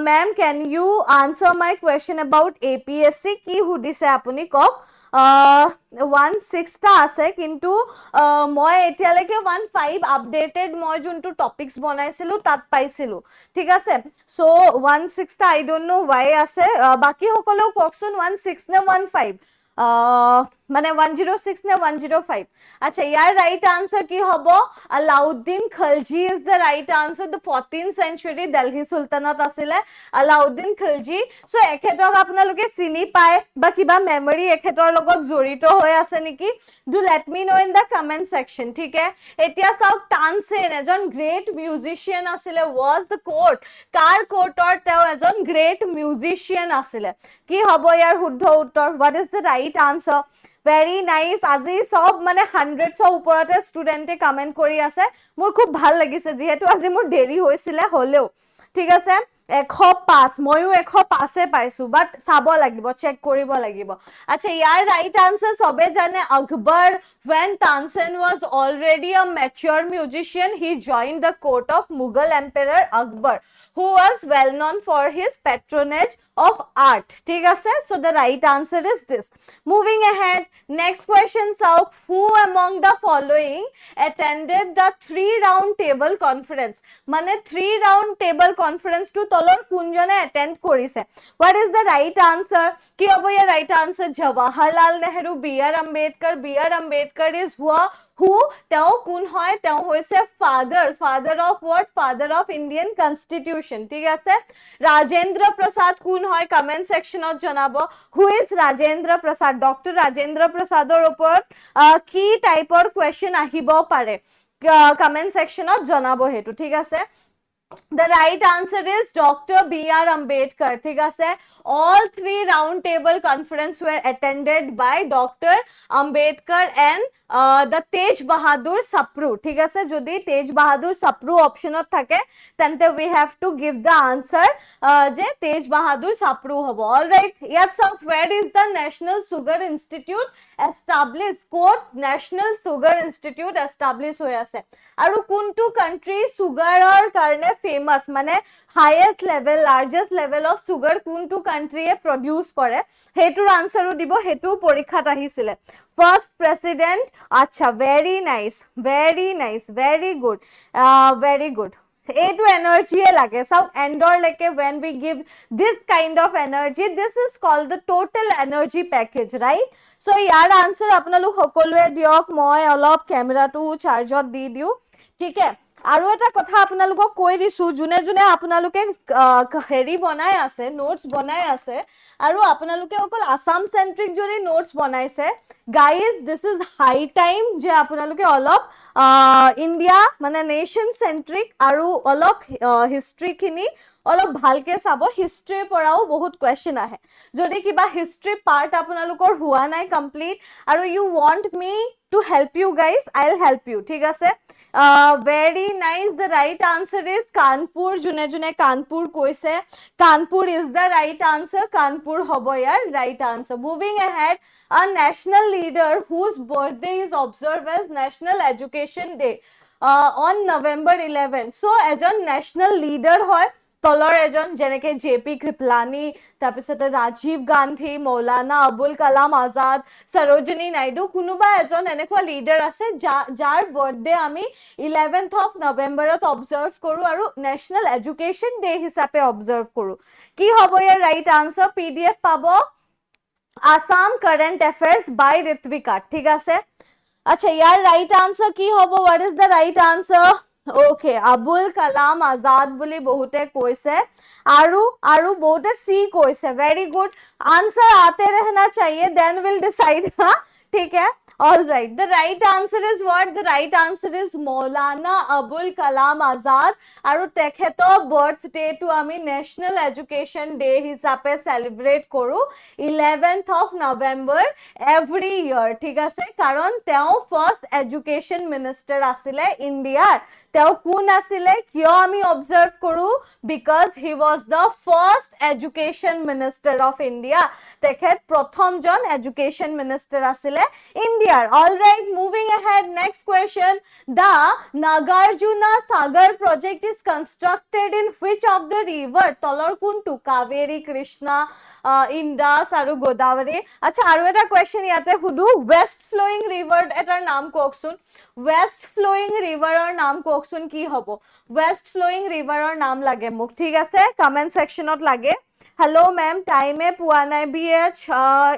Ma'am, can you answer my question about APSC? কি সুধিছে আপুনি কক? 16টা আছে, কিন্তু মই এতিয়ালৈকে 15 আপডেটেড মই যোনটো টপিকস বনাইছিলো তাত পাইছিলো, ঠিক আছে। সো 16টা আই ডোন্ট নো why আছে। বাকি সকলেও কওকচোন 16 নে 15? মানে 106 নে 105? আচ্ছা, ইয়াৰ ৰাইট আনসাৰ কি হ'ব? Alauddin Khalji is the right answer. The 14th century Delhi Sultanate আছিলে আলাউদ্দিন খলজি। সো এখেতক আপোনালোকে চিনি পায় বা কিবা মেমৰি এখেতৰ লগত জড়িত হৈ আছে নেকি? Do let me no in the comment section, ঠিক আছে। এতিয়া চাওক, তানসেন এজন গ্ৰেট মিউজিচিয়ান আছিলে। ওয়াজ দ্য কোৰ্ট, কাৰ কোৰ্টৰ? তেওঁ এজন গ্ৰেট মিউজিচিয়ান আছিলে। কি হ'ব ইয়াৰ শুদ্ধ উত্তৰ? What is the right answer? Very nice. আজি সব মানে 100ৰ ওপৰতে ষ্টুডেন্টে কমেন্ট কৰি আছে। মোৰ খুব ভাল লাগিছে, যিহেতু আজি মোৰ দেৰি হৈছিলে হলেও ঠিক আছে 105 ময়ো 105 পাইছো বাট চাব লাগিব চেক কৰিব লাগিব আচ্ছা ইয়াৰ ৰাইট আনসাৰ সবে জানে Akbar when Tansen was already a mature musician he joined the court of Mughal emperor Akbar who was well known for his patronage of art ঠিক আছে so the right answer is this moving ahead next question sauk who among the following attended the 3 round table conference মানে 3 round table conference to তলৰ কোনজনে attend কৰিছে what is the right answer কি হ'ব ইয়াৰ right answer Jawaharlal Nehru B.R. Ambedkar is who তেওঁ কোন হয় তেওঁ হৈছে father of what father of Indian constitution ঠিক আছে Rajendra Prasad কোন হয় comment section ত জনাব who is Rajendra Prasad Dr. Rajendra Prasadৰ ওপৰত কি টাইপৰ question আহিব পাৰে comment section ত জনাব হেতু ঠিক আছে The right answer is Dr. B.R. Ambedkar. ঠিক আছে all 3 round table conference were attended by Dr. Ambedkar and the Tej Bahadur Sapru. ঠিক আছে যদি Tej Bahadur Sapru optionত থাকে তেন্তে we have to give the answer যে Tej Bahadur Sapru হ'ব all right ইয়াত চাওক where is the National Sugar Institute established quote National Sugar Institute established হৈ আছে আৰু কোনটো country sugarৰ কাৰণে famous মানে highest level largest level of sugar কোনটো country এ produce কৰে হেতুৰ আনসাৰও দিব হেতু পৰীক্ষাত আহিছিলে first president আচ্ছা very nice very good এইটো এনাৰ্জি লাগে সাউথ এন্ডৰ লেকে when we give this kind of energy this is called the total energy package right so year answer আপোনালোক সকলোৱে দিয়ক মই অলপ ক্যামেৰাটো চাৰ্জত দি দিও ঠিক আছে আৰু এটা কথা আপোনালোকক কৈ দিছো জুনে জুনে আপোনালোকে হেৰি বনাই আছে নোটস বনাই আছে আৰু আপোনালোকে অকল আসাম সেন্ট্ৰিক যদি নোটস বনাইছে guys this is high time যে আপোনালোকে অলপ ইন্ডিয়া মানে নেশন সেন্ট্ৰিক আৰু অলপ হিষ্ট্ৰি খিনি অলপ ভালকে চাব হিষ্ট্ৰিৰ পৰাও বহুত কোৱেশ্চন আহে যদি কিবা হিষ্ট্ৰি পাৰ্ট আপোনালোকৰ হোৱা নাই কমপ্লিট আৰু U want me to help you guys I'll help you ঠিক আছে very nice the right answer is Kanpur june june Kanpur koise Kanpur is the right answer Kanpur hobo yaar right answer moving ahead a national leader whose birthday is observed as National Education Day on November 11 so ejon national leader hoy তলৰ এজন যেনেকে JP Kripalani তাৰপিছতে ৰাজীৱ গান্ধী মৌলানা আবুল কালাম আজাদ সৰোজিনী নাইডু কোনোবা এজন এনেকুৱা leader আছে যাৰ birthday আমি 11th of নৱেম্বৰত অবজাৰ্ভ কৰো আৰু নেশনাল এডুকেশ্যন ডে হিচাপে অবজাৰ্ভ কৰো কি হ'ব ইয়াৰ ৰাইট আনসাৰ পিডিএফ পাব আসাম কাৰেন্ট অ্যাফেয়াৰ্স বাই ঋত্বিকা ঠিক আছে আচ্ছা ইয়াৰ ৰাইট আনসাৰ কি হ'ব what is the right answer Okay, Abul Kalam Azad বুলি বহুতে কৈছে আৰু বহুতে সি কৈছে very good answer आते रहना चाहिए then we'll decide ठीक है all right the right answer is what the right answer is Maulana Abul Kalam Azad আৰু তেখেতৰ birthday to আমি National Education Day হিচাপে celebrate কৰো 11th of November every year ঠিক আছে কাৰণ তেওঁ first education minister আছিলে ইন্ডিয়াৰ তেওঁ কোন আছিলে কিয় আমি অবজাৰ্ভ কৰো because he was the first education minister of India তেখেত প্ৰথমজন education minister আছিলে ইন্ডিয়াৰ all right moving ahead next question the Nagarjuna Sagar project is constructed in which of the river তলৰ কোনটো কাবেৰী কৃষ্ণা ইন্দাস আৰু গোদাৱৰী আচ্ছা আৰু এটা question ইয়াতে সুধু west flowing river এটাৰ নাম কওকচোন west flowing riverৰ নাম কওকচোন কি হ'ব west flowing riverৰ নাম লাগে মোক ঠিক আছে comment sectionত লাগে हेलो मैम टाइम पुआ নাই BH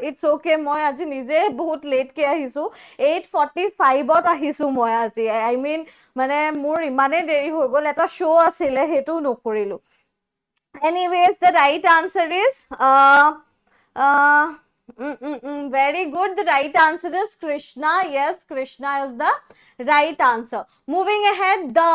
इट्स ओके মই আজি নিজে বহুত লেট কে আহিছো 8:45 ত আহিছো মই আজি আই মিন মানে মোৰ ইমানে দেৰি হৈ গল এটা শো আছিল হেতু নকৰিলো anyways the right answer is very good the right answer is Krishna yes Krishna is the right answer moving ahead the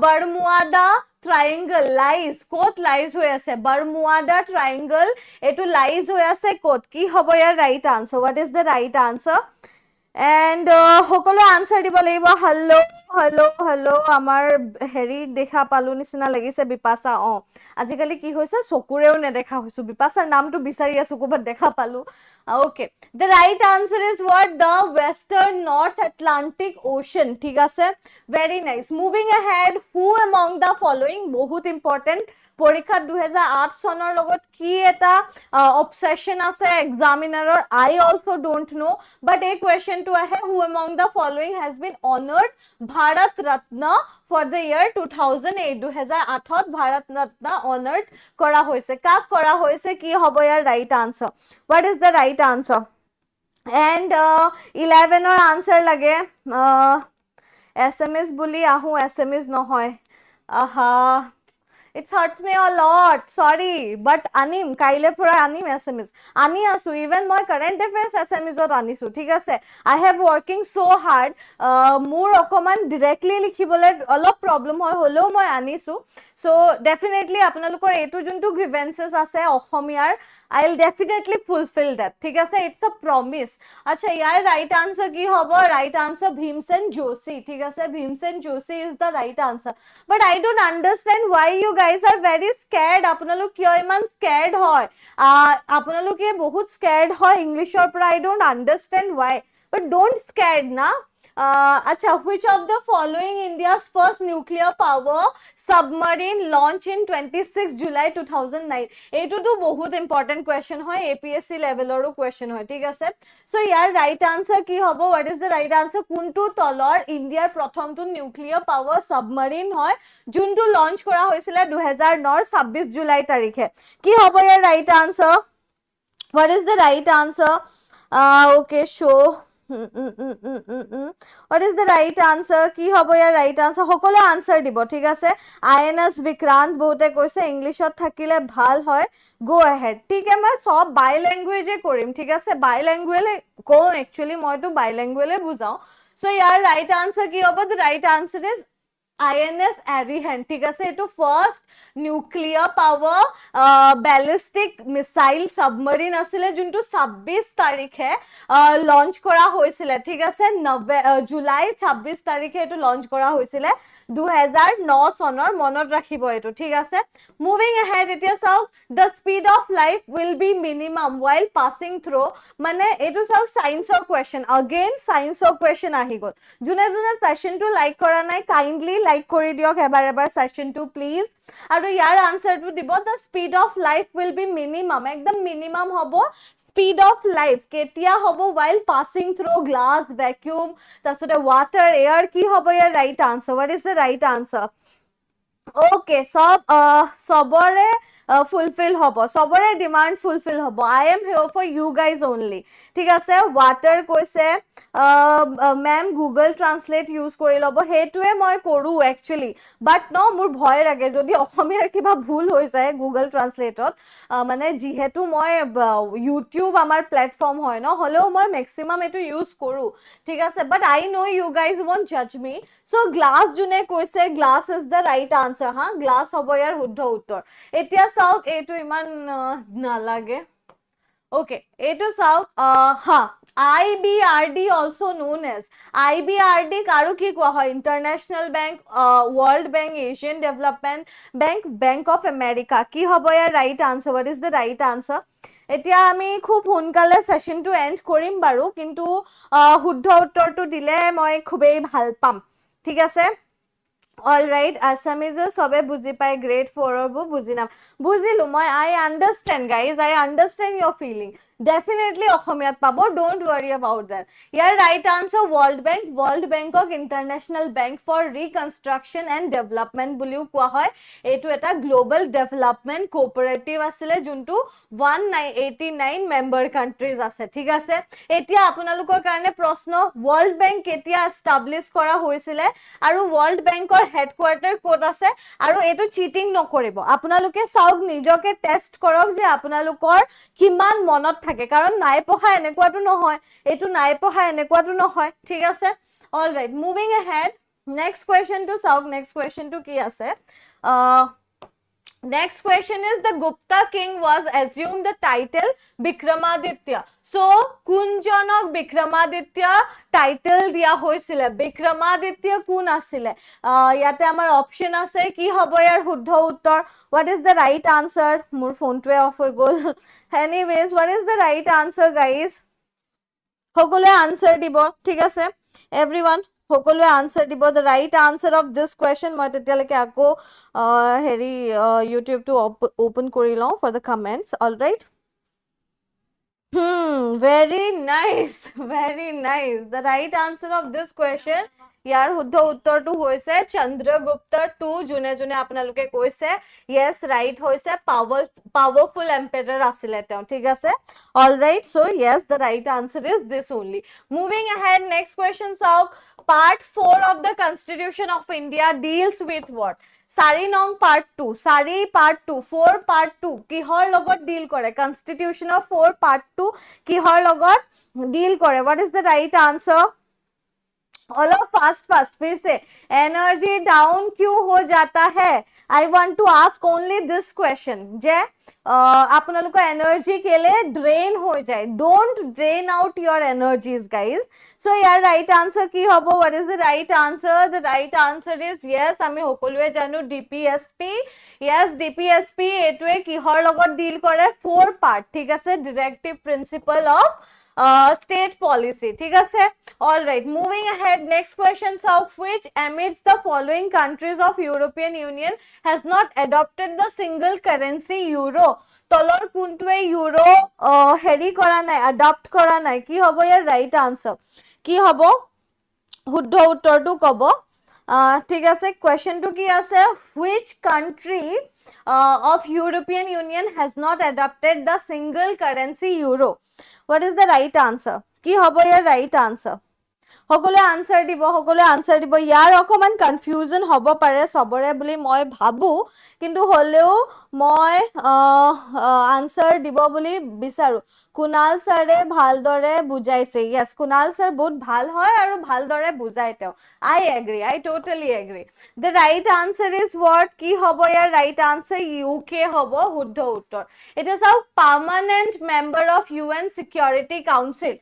Bermuda triangle lies ক'ত lies হৈ আছে Bermuda triangle এটো lies হৈ আছে ক'ত কি হ'ব ইয়াৰ right answer what is the right answer and সকলো আনসাৰ দিব লাগিব হেল্ল' হেল্ল' হেল্ল' আমাৰ হেৰি দেখা পালো নিচিনা লাগিছে বিপাশা আজিকালি কি হৈছে চকুৰেও নেদেখা হৈছো বিপাশাৰ নামটো বিচাৰি আছো ক'বাত দেখা পালো okay the right answer is what the western north atlantic ocean ঠিক আছে very nice moving ahead who among the following বহুত important পৰীক্ষাত 2008 চনৰ লগত কি এটা obsession আছে examinerৰ I also don't know but a question to ahe who among the following has been honored Bharat Ratna for the year 2008 2008 Bharat Ratna honored kora hoise kak kora hoise ki hobo yar right answer what is the right answer and 11 or answer lage SMS buli ahu SMS nohoy aha It's hurt me a lot. Sorry, but anim kaile pura anim SMS. Ani asu even moi current affairs SMS ot anisu. Thik ase. I have working so hard. Mur okoman directly likhibole olop problem hoy holeo moi anisu. So definitely apnalokor etu juntu grievances ase Ohomiyar I'll definitely fulfill that. Thik ase it's a promise. Acha yar right answer ki hobo? Right answer Bhimsen Joshi. Thik ase Bhimsen Joshi is the right answer. But I don't understand why you guys are very scared. Apnalok kyo iman scared hoy? Apnaloke bahut scared hoy English or I don't understand why. But don't scared na. Acha, which of the following India's first nuclear power submarine launched in 26 July 2009? Etu to bahut important question hoy APSC level oru question hoy thik ase so yar right answer ki hobo what is the right answer kuntu tolor India prothom tu nuclear power submarine hoy juntu launch kora hoisile 2009 26 July tarikhe ki hobo yar right answer what is the right answer okay show what is the right answer ki hobo ya right answer hokole answer dibo thik ase INS Vikrant bote koise English ot thakile bhal hoy go ahead thik hai mai sob bilingual e korim thik ase bilingual ko actually moi to bilingual e bujao so yar right answer ki hobo the right answer is INS Arihant ঠিক আছে এটো first nuclear power ballistic missile submarine আছিল যোনটো 26 তারিখে launch করা হয়েছিল ঠিক আছে জুলাই 26 তারিখে এটো লঞ্চ করা হয়েছিল 2009 চনৰ মনত ৰাখিব এটো ঠিক আছে মুভিং ahead এতিয়া চাওক the speed of life will be minimum while passing through মানে এটো চাওক সায়েন্সৰ কোৱেশ্চন again সায়েন্সৰ কোৱেশ্চন আহি গল জুনে জুনে সেশনটো লাইক কৰা নাই কাইন্ডলি লাইক কৰি দিয়ক এবাৰ সেশনটো প্লিজ আৰু ইয়াৰ আনসাৰটো দিব the speed of life will be minimum একদম মিনিমাম হ'ব speed of life কেতিয়া হ'ব while passing through glass vacuum তাছতে water air কি হ'ব ইয়াৰ right answer what is the right answer okay sobore fulfill hobo sobore demand fulfill hobo I am here for you guys only ঠিক আছে water koise ma'am google translate use kori lobo hetue moi koru actually but no mur bhoy lage jodi ohomiyar kiba bhul hoi jay google translate ot mane jihetu moi youtube amar platform hoy no holeo moi maximum etu use koru ঠিক আছে but I know you guys won't judge me so glass june koise glass is the right answer ha glass hobo yar huddho uttor etia sauk etu iman na lage okay etu sauk ha IBRD also known as IBRD karu ki koa hoy international bank world bank asian development bank bank of america ki hobo ya right answer what is the right answer এতিয়া আমি খুব হুনকালে সেশনটো and কৰিম বাৰু কিন্তু শুদ্ধ উত্তৰটো দিলে মই খুবেই ভাল পাম ঠিক আছে all right assamese sobe buji pai grade 4 or buji na bujilu moi I understand guys I understand your feeling definitely ohomiyat pabo don't worry about that your right answer world bank ok international bank for reconstruction and development buliu koa hoy etu eta global development cooperative asile juntu 189 member countries ase ঠিক আছে এতিয়া আপোনালোকৰ কাৰণে প্ৰশ্ন world bank কেতিয়া establish কৰা হৈছিলে আৰু world bankৰ হেডকোয়াৰ্টাৰ কোট আছে আৰু এটো চিটিং নকৰিব আপোনালোকে সাউক নিজকে টেস্ট কৰক যে আপোনালোকৰ কিমান মনত থাকে কাৰণ নাই পঢ়া এনেকুৱাটো নহয় এটো নাই পঢ়া এনেকুৱাটো নহয় ঠিক আছে all right moving ahead next question to sauk next question to কি আছে Next question is the Gupta king was assumed the title Bikramaditya. So kunjanok Bikramaditya title dia hoisile. Bikramaditya kun asile. Yate amar option ase ki hobo yar shuddho uttor. What is the right answer? Mur phone to off hoi gol. Anyways, what is the right answer, guys? সকলোৱে আনসাৰ দিব ঠিক আছে এভৰিওয়ান সকলোৱে আনসাৰ দিব the right answer of this question মই তেতিয়ালৈকে আকৌ হেৰি ইউটিউব টু ওপেন কৰি লওঁ for the comments all right very nice very nice the right answer of this question ইয়াৰ শুদ্ধ উত্তৰটো হৈছে চন্দ্ৰগুপ্ত 2 জুনে জুনে আপোনালোকে কৈছে yes right হৈছে powerful emperor আছিলে তেওঁ ঠিক আছে all right so yes the right answer is this only moving ahead next question চাওক part 4 of the constitution of india deals with what Sari nong part 2 Sari part 2 4 part 2 কিহৰ লগত ডিল কৰে constitution of 4 part 2 কিহৰ লগত ডিল কৰে what is the right answer all of fast फिर से energy down क्यों हो जाता है I want to ask only this question जे आपनलोक एनर्जी के लिए ड्रेन हो जाए don't drain out your energies guys so यार राइट आंसर की हबो what is the right answer is yes आमी সকলোৱে জানো ডিপিএসপি यस ডিপিএসপি এটুৱে কিহৰ লগত ডিল কৰে 4 পাৰ্ট ঠিক আছে directive principle of state policy ঠিক আছে all right moving ahead next question sauk which amidst the following countries of European Union has not adopted the single currency euro তলৰ কোনটোৱে euro হেৰি কৰা নাই অ্যাডপ্ট কৰা নাই কি হ'ব ইয়াৰ ৰাইট আনসাৰ কি হ'ব শুদ্ধ উত্তৰটো ক'ব ঠিক আছে কোৱেশ্চনটো কি আছে which country of European Union has not adopted the single currency euro what is the right answer কি হ'ব ইয়াৰ right answer সকলে আনসাৰ দিব ইয়াৰ অকমান কনফিউজন হ'ব পাৰে সবৰে বুলি মই ভাবো কিন্তু হলেও মই আনসাৰ দিব বুলি বিচাৰো কুনাল স্যাৰে ভালদৰে বুজাইছে यस কুনাল স্যাৰ বহুত ভাল হয় আৰু ভালদৰে বুজায় তেওঁ I totally agree the right answer is what কি হ'ব ইয়াৰ right answer UK হ'ব শুদ্ধ উত্তৰ এটা চাও permanent member of UN Security Council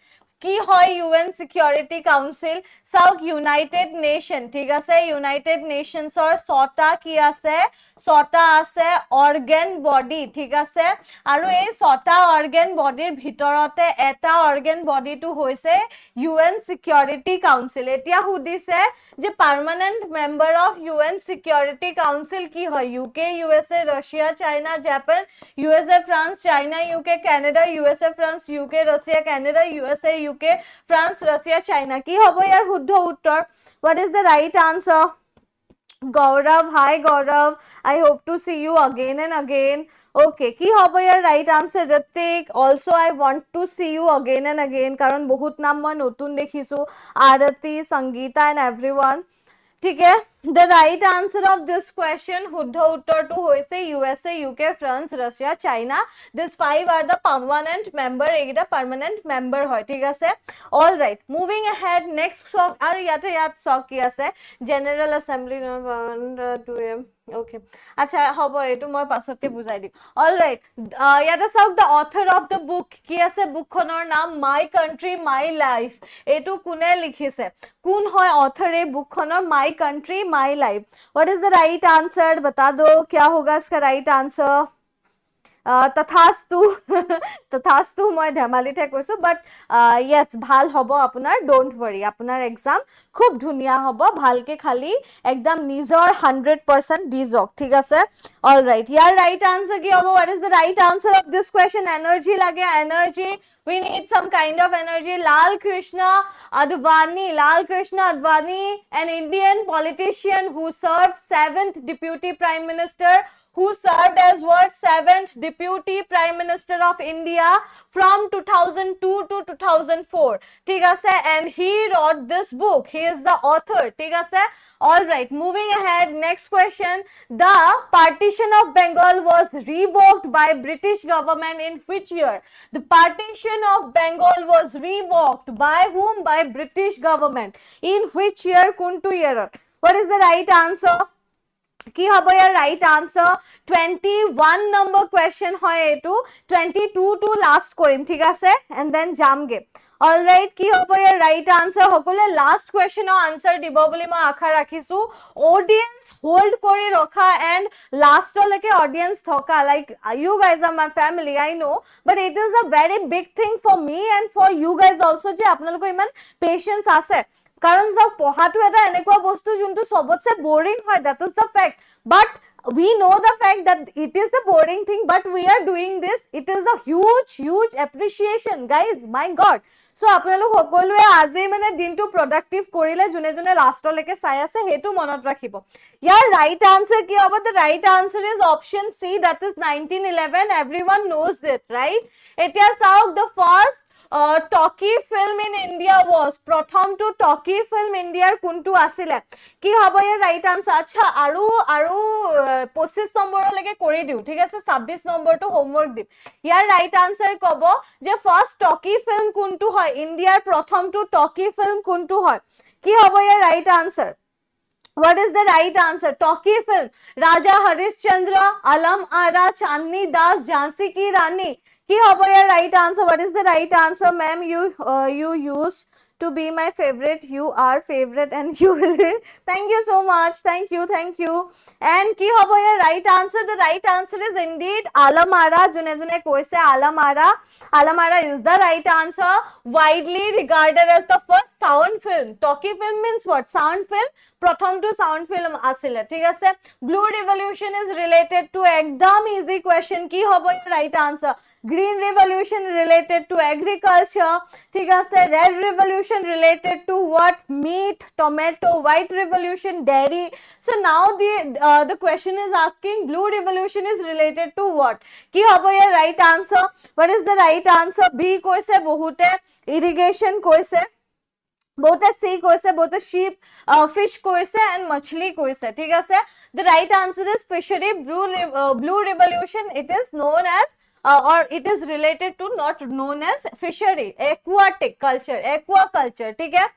কি হয় UN Security Council south United nation ঠিক আছে ইউনাইটেড নেশনসৰ ছটা কি আছে ছটা আছে অৰ্গান বডি ঠিক আছে আৰু এই ছটা অৰ্গান বডিৰ ভিতৰতে এটা অর্গান বডিটো হৈছে UN Security Council এতিয়া হুদিছে যে permanent member of UN Security Council কি হয় UK USA Russia China Japan USA France China UK Canada USA France UK Russia Canada USA UK France Russia China কি হবে ইয়ার শুদ্ধ উত্তর what is the right answer Gaurav hi Gaurav I hope to see you again and again okay কি হবে ইয়ার right answer Ritik also I want to see you again and again কারণ বহুত নাম মই নতুন দেখিছো আরতি সঙ্গীতা and everyone ঠিক আছে the right answer of this question শুদ্ধ উত্তৰটো হৈছে USA UK France Russia China these five are the permanent member এইটা permanent member হয় ঠিক আছে all right moving ahead next song আৰু ইয়াত song কি আছে General Assembly okay আচ্ছা হ'ব এটো মই পাছতকে বুজাই দিম all right ইয়াতে চাওক the author of the book কি আছে বুকখনৰ নাম My Country My Life এটো কোনে লিখিছে কোন হয় author এই বুকখনৰ My Country My Life what is the right answer बता दो क्या होगा इसका right answer তথাস্তু মই ধেমালিতে কৈছো বাট yes ভাল হ'ব আপোনাৰ ডোন্ট वरी আপোনাৰ এক্সাম খুব ধুনিয়া হ'ব ভালকে খালি একদম নিজৰ 100% দি যাওক ঠিক আছে all right ইয়াৰ right answer কি হ'ব what is the right answer of this question energy লাগে energy we need some kind of energy Lal Krishna Advani an Indian politician who served 7th deputy prime minister who served as what 7th deputy prime minister of India from 2002 to 2004 ঠিক আছে and he wrote this book he is the author ঠিক আছে all right moving ahead next question the partition of Bengal was revoked by British government in which year the partition of Bengal was revoked by whom by British government in which year কোনটো year what is the right answer কি হ'ব ইয়াৰ right answer 21 number question হয় এটো 22 two last কৰিম ঠিক আছে and then যামগে alright কি হ'ব ইয়াৰ ৰাইট আনসাৰ সকলে লাষ্ট কুৱেশ্যনৰ আনসাৰ দিব বুলি মই আশা ৰাখিছো অডিয়েন্স হোল্ড কৰি ৰখা এন্ড লাষ্টলৈকে অডিয়েন্স থকা like you guys are my family I know but it is a very big thing for me and for you guys also যে আপোনালোকৰ ইমান পেশেন্স আছে কাৰণ যাওক পঢ়াটো এটা এনেকুৱা বস্তু যোনটো সবতছে boring হয় that is the fact but we know the fact that it is the boring thing but we are doing this it is a huge appreciation guys my god so আপোনালোক সকলোৱে আজি মানে দিনটো প্ৰডাক্টিভ কৰিলে জুনে জুনে লাষ্টলৈকে চাই আছে হেতু মনত ৰাখিব ইয়াৰ ৰাইট আনসাৰ কি হ'ব the right answer is option C that is 1911 everyone knows it right এতিয়া চাওক the first talkie film in India was প্ৰথমটো talkie film Indiaৰ কোনটো আছিল কি হ'ব ইয়াৰ ৰাইট আনসাৰ আচ্ছা আৰু 25 নম্বৰলৈকে কৰি দিও ঠিক আছে 26 নম্বৰটো হোমৱৰ্ক দিম ইয়াৰ ৰাইট আনসাৰ ক'ব যে ফাৰ্স্ট talkie film কোনটো হয় ইণ্ডিয়াৰ প্ৰথমটো talkie film কোনটো হয় কি হ'ব ইয়াৰ right answer What is the right answer? Talkie film. Raja Harishchandra, Alam Ara, Chandni Das, Jhansi Ki Rani. Ki hobo your right answer. What is the right answer, ma'am? You used to be my favorite. You are favorite, and you will. Thank you so much. Thank you. And ki hobo your right answer? The right answer is indeed Alam Ara. June june koise Alam Ara. Alam Ara is the right answer. Widely regarded as the first sound film. Talkie film means what? Sound film. Pratham to sound film asile. ঠিক আছে? Blue revolution is related to ekdam easy question. Ki hobo your right answer? Green revolution related to agriculture. ঠিক আছে? Red revolution related to what? Meat, tomato. White revolution, dairy. So now the question is asking blue revolution is related to what? Ki hobo your right answer? What is the right answer? B koise bahute irrigation koise both a sea koise both a sheep fish koise and machli koise ठीक আছে the right answer is fishery blue revolution it is known as or it is related to not known as fishery aquatic culture aquaculture ठीक है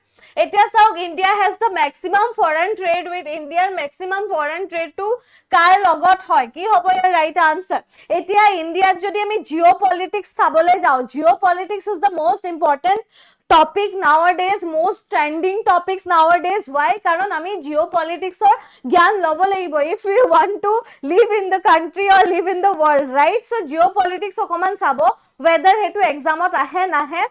এতিয়া চাওক India has the maximum foreign trade with India's maximum foreign trade to কাৰ লগত হয় কি হ'ব ইয়াৰ right answer এতিয়া ইণ্ডিয়াত যদি আমি জিঅ'পলিটিক্স চাবলৈ যাও জিঅ'পলিটিক্স is the most important topic nowadays most trending topics nowadays why karon ami geopolitics or gyan lobo lagibo if we want to live in the country or live in the world right so geopolitics okoman sabo whether hetu exam ot ahe nahe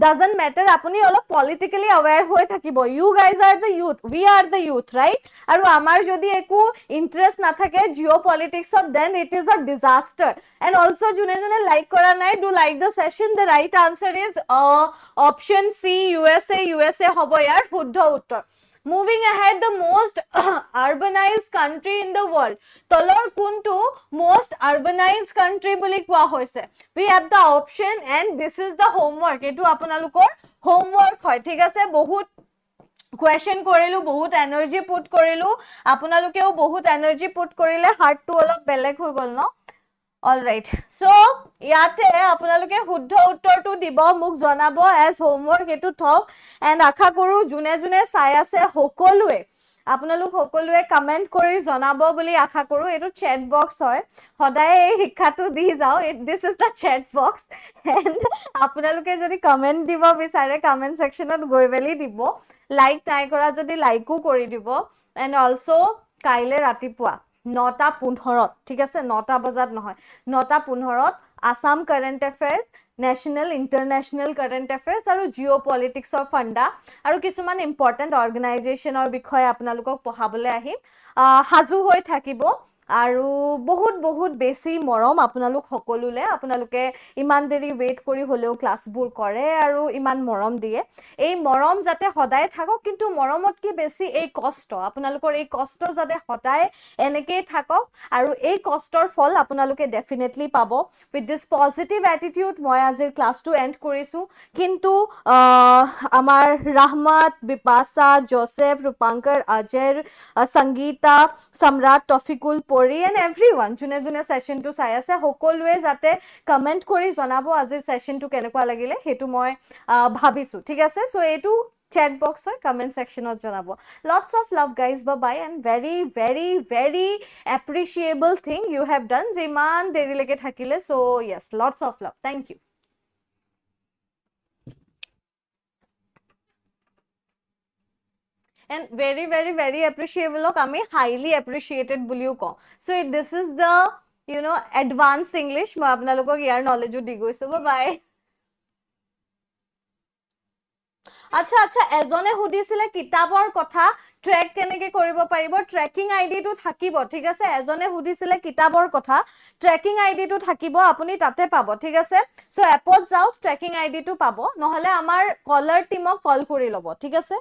doesn't matter apuni olo politically aware hoy thakibo you guys are the youth we are the youth right aru amar jodi eku interest na thake geopolitics ot then it is a disaster and also june june like kora nai do like the session the right answer is option C USA hobo yar শুদ্ধ উত্তৰ moving ahead the most urbanized country in the world তলৰ কোনটো most urbanized country বুলি কোৱা হৈছে we have the option and this is the homework এটো আপোনালোকৰ homework হয় ঠিক আছে বহুত question কৰিলো বহুত energy put কৰিলো আপোনালোকেও বহুত energy put কৰিলে heart টো অলপ বেলেগ হৈ গল ন all right so ইয়াতে আপোনালোকে শুদ্ধ উত্তৰটো দিব মোক জনাব as homework এটো থক and আশা কৰো জুনে জুনে চাই আছে সকলোৱে আপোনালোক সকলোৱে কমেন্ট কৰি জনাব বুলি আশা কৰো এটো chat box হয় সদায় এই শিক্ষাটো দি যাও this is the chat box and আপোনালোকে যদি কমেন্ট দিব বিচাৰে কমেন্ট সেকশনত গৈ বেলি দিব লাইক নাই কৰা যদি লাইকও কৰি দিব and also কাইলে ৰাতিপুৱা 9:15 ঠিক আছে 9টা বজাত নহয় 9:15 Assam current affairs national international current affairs আৰু জিওপলিটিক্সৰ ফান্ডা আৰু কিছুমান ইম্পৰ্টেন্ট অৰ্গানাইজেশনৰ বিষয়ে আপোনালোকক পঢ়াবলৈ আহিম হাজু হৈ থাকিব আৰু বহুত বেছি মৰম আপোনালোক সকলোলে আপোনালোকে ইমান দেৰি ওয়েট কৰি হলেও ক্লাছবোৰ কৰে আৰু ইমান মৰম দিয়ে এই মৰম যাতে সদায় থাকক কিন্তু মৰমত কি বেছি এই কষ্ট আপোনালোকৰ এই কষ্ট যাতে সদায় এনেকৈ থাকক আৰু এই কষ্টৰ ফল আপোনালোকে ডেফিনেটলি পাব উইথ দিস পজিটিভ অ্যাটিটিউড মই আজিৰ ক্লাছটো এন্ড কৰিছো কিন্তু আমাৰ ৰাহমত বিপাশা জোসেফ ৰূপাঙ্কৰ অজয় সংগীতা সম্ৰাট টফিকুল পৰি and everyone জুনে জুনে সেশনটো চাই আছে সকলোৱে যাতে কমেন্ট কৰি জনাব আজি সেশনটো কেনেকুৱা লাগিলে হেতু মই ভাবিছো ঠিক আছে সো এটো chat box or comment section ot janabo. Lots of love guys, bye bye, and very very very appreciable thing you have done je man deri leke thakile. So yes, lots of love, thank you. And very very very appreciable ok ami highly appreciated buliu ko. So this is the advanced English ma apnalokok yar knowledge di goiso. Bye bye. আচ্ছা আচ্ছা এজনে সুধিছিলে কিতাপৰ কথা track কেনেকে কৰিব পাৰিব tracking ID টো থাকিব ঠিক আছে এজনে সুধিছিলে কিতাপৰ কথা ট্ৰেকিং আইডি টো থাকিব আপুনি তাতে পাব ঠিক আছে সো এপত যাওক ট্ৰেকিং আইডি টো পাব নহলে আমাৰ কলাৰ টিমক কল কৰি লব ঠিক আছে